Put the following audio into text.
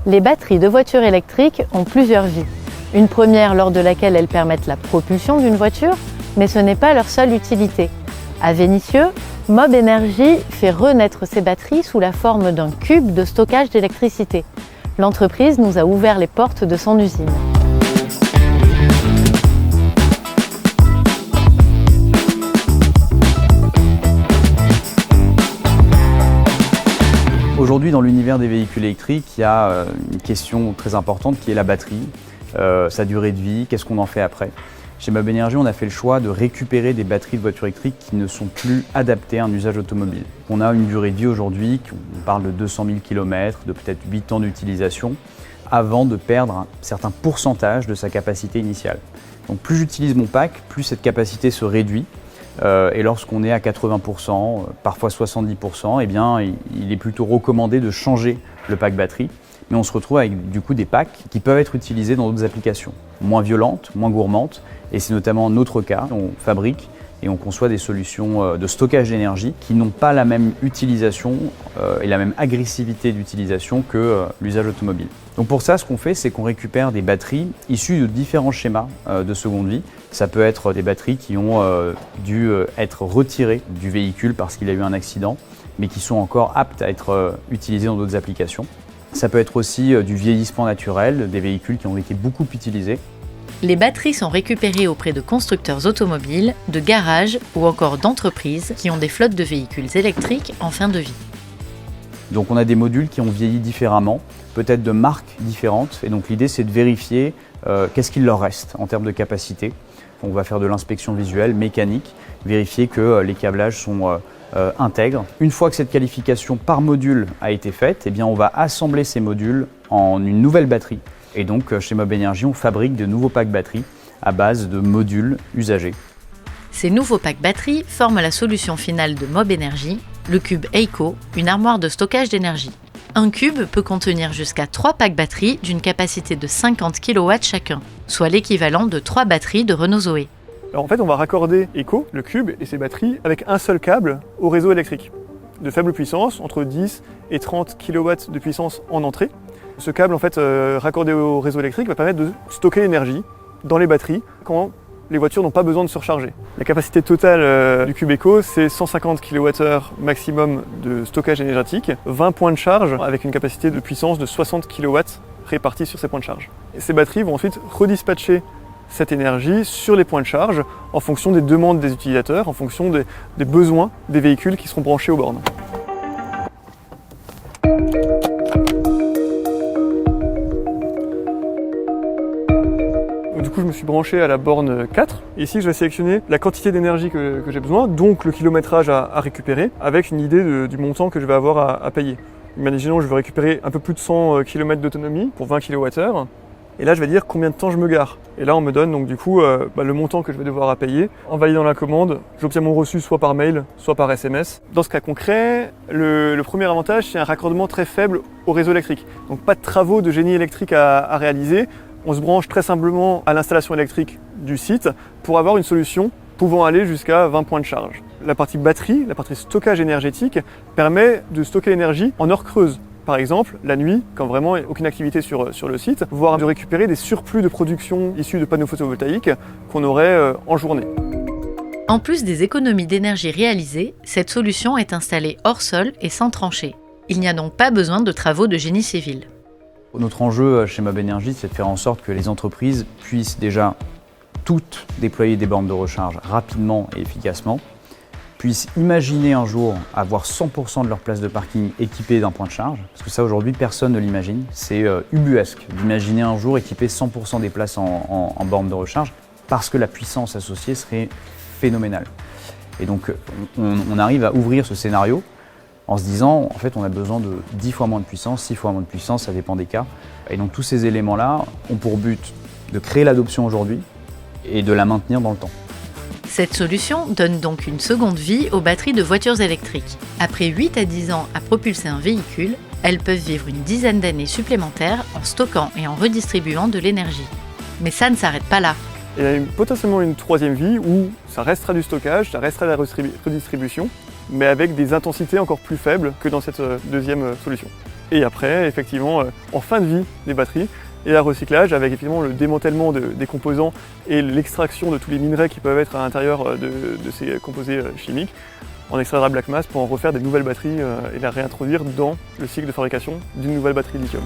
Les batteries de voitures électriques ont plusieurs vies. Une première lors de laquelle elles permettent la propulsion d'une voiture, mais ce n'est pas leur seule utilité. À Vénissieux, Mob Energy fait renaître ses batteries sous la forme d'un cube de stockage d'électricité. L'entreprise nous a ouvert les portes de son usine. Aujourd'hui, dans l'univers des véhicules électriques, il y a une question très importante qui est la batterie, sa durée de vie, qu'est-ce qu'on en fait après. Chez Mob Energy, on a fait le choix de récupérer des batteries de voitures électriques qui ne sont plus adaptées à un usage automobile. On a une durée de vie aujourd'hui, on parle de 200 000 km, de peut-être 8 ans d'utilisation, avant de perdre un certain pourcentage de sa capacité initiale. Donc plus j'utilise mon pack, plus cette capacité se réduit. Et lorsqu'on est à 80%, parfois 70%, eh bien, il est plutôt recommandé de changer le pack batterie. Mais on se retrouve avec du coup des packs qui peuvent être utilisés dans d'autres applications, moins violentes, moins gourmandes. Et c'est notamment notre cas. On fabrique et on conçoit des solutions de stockage d'énergie qui n'ont pas la même utilisation et la même agressivité d'utilisation que l'usage automobile. Donc pour ça, ce qu'on fait, c'est qu'on récupère des batteries issues de différents schémas de seconde vie. Ça peut être des batteries qui ont dû être retirées du véhicule parce qu'il y a eu un accident, mais qui sont encore aptes à être utilisées dans d'autres applications. Ça peut être aussi du vieillissement naturel, des véhicules qui ont été beaucoup utilisés. Les batteries sont récupérées auprès de constructeurs automobiles, de garages ou encore d'entreprises qui ont des flottes de véhicules électriques en fin de vie. Donc on a des modules qui ont vieilli différemment, peut-être de marques différentes. Et donc l'idée, c'est de vérifier qu'est-ce qu'il leur reste en termes de capacité. On va faire de l'inspection visuelle, mécanique, vérifier que les câblages sont intègres. Une fois que cette qualification par module a été faite, eh bien on va assembler ces modules en une nouvelle batterie. Et donc chez Mob Energy, on fabrique de nouveaux packs batteries à base de modules usagés. Ces nouveaux packs batteries forment la solution finale de Mob Energy, le cube Eiko, une armoire de stockage d'énergie. Un cube peut contenir jusqu'à 3 packs batteries d'une capacité de 50 kW chacun, soit l'équivalent de 3 batteries de Renault Zoé. Alors en fait, on va raccorder Eiko, le cube et ses batteries avec un seul câble au réseau électrique. De faible puissance, entre 10 et 30 kW de puissance en entrée. Ce câble en fait, raccordé au réseau électrique va permettre de stocker l'énergie dans les batteries quand les voitures n'ont pas besoin de se recharger. La capacité totale du cube Eiko, c'est 150 kWh maximum de stockage énergétique, 20 points de charge avec une capacité de puissance de 60 kW répartis sur ces points de charge. Et ces batteries vont ensuite redispatcher cette énergie sur les points de charge en fonction des demandes des utilisateurs, en fonction des besoins des véhicules qui seront branchés aux bornes. Du coup, je me suis branché à la borne 4. Ici, je vais sélectionner la quantité d'énergie que j'ai besoin, donc le kilométrage à récupérer, avec une idée du montant que je vais avoir à payer. Imaginons que je veux récupérer un peu plus de 100 km d'autonomie pour 20 kWh. Et là, je vais dire combien de temps je me gare. Et là, on me donne donc du coup le montant que je vais devoir payer. En validant la commande, j'obtiens mon reçu soit par mail, soit par SMS. Dans ce cas concret, le premier avantage, c'est un raccordement très faible au réseau électrique. Donc pas de travaux de génie électrique à réaliser. On se branche très simplement à l'installation électrique du site pour avoir une solution pouvant aller jusqu'à 20 points de charge. La partie batterie, la partie stockage énergétique, permet de stocker l'énergie en heure creuse. Par exemple, la nuit, quand vraiment il n'y a aucune activité sur le site, voire de récupérer des surplus de production issus de panneaux photovoltaïques qu'on aurait en journée. En plus des économies d'énergie réalisées, cette solution est installée hors sol et sans tranchée. Il n'y a donc pas besoin de travaux de génie civil. Notre enjeu chez Mob Energy, c'est de faire en sorte que les entreprises puissent déjà toutes déployer des bornes de recharge rapidement et efficacement, puissent imaginer un jour avoir 100% de leur place de parking équipée d'un point de charge, parce que ça aujourd'hui personne ne l'imagine, c'est ubuesque d'imaginer un jour équiper 100% des places en borne de recharge, parce que la puissance associée serait phénoménale. Et donc on arrive à ouvrir ce scénario en se disant, en fait, on a besoin de 10 fois moins de puissance, 6 fois moins de puissance, ça dépend des cas. Et donc tous ces éléments-là ont pour but de créer l'adoption aujourd'hui et de la maintenir dans le temps. Cette solution donne donc une seconde vie aux batteries de voitures électriques. Après 8 à 10 ans à propulser un véhicule, elles peuvent vivre une dizaine d'années supplémentaires en stockant et en redistribuant de l'énergie. Mais ça ne s'arrête pas là. Il y a potentiellement une troisième vie où ça restera du stockage, ça restera de la redistribution, mais avec des intensités encore plus faibles que dans cette deuxième solution. Et après, effectivement, en fin de vie des batteries, et la recyclage avec effectivement le démantèlement des composants et l'extraction de tous les minerais qui peuvent être à l'intérieur de ces composés chimiques. On extraira Black Mass pour en refaire des nouvelles batteries et la réintroduire dans le cycle de fabrication d'une nouvelle batterie lithium.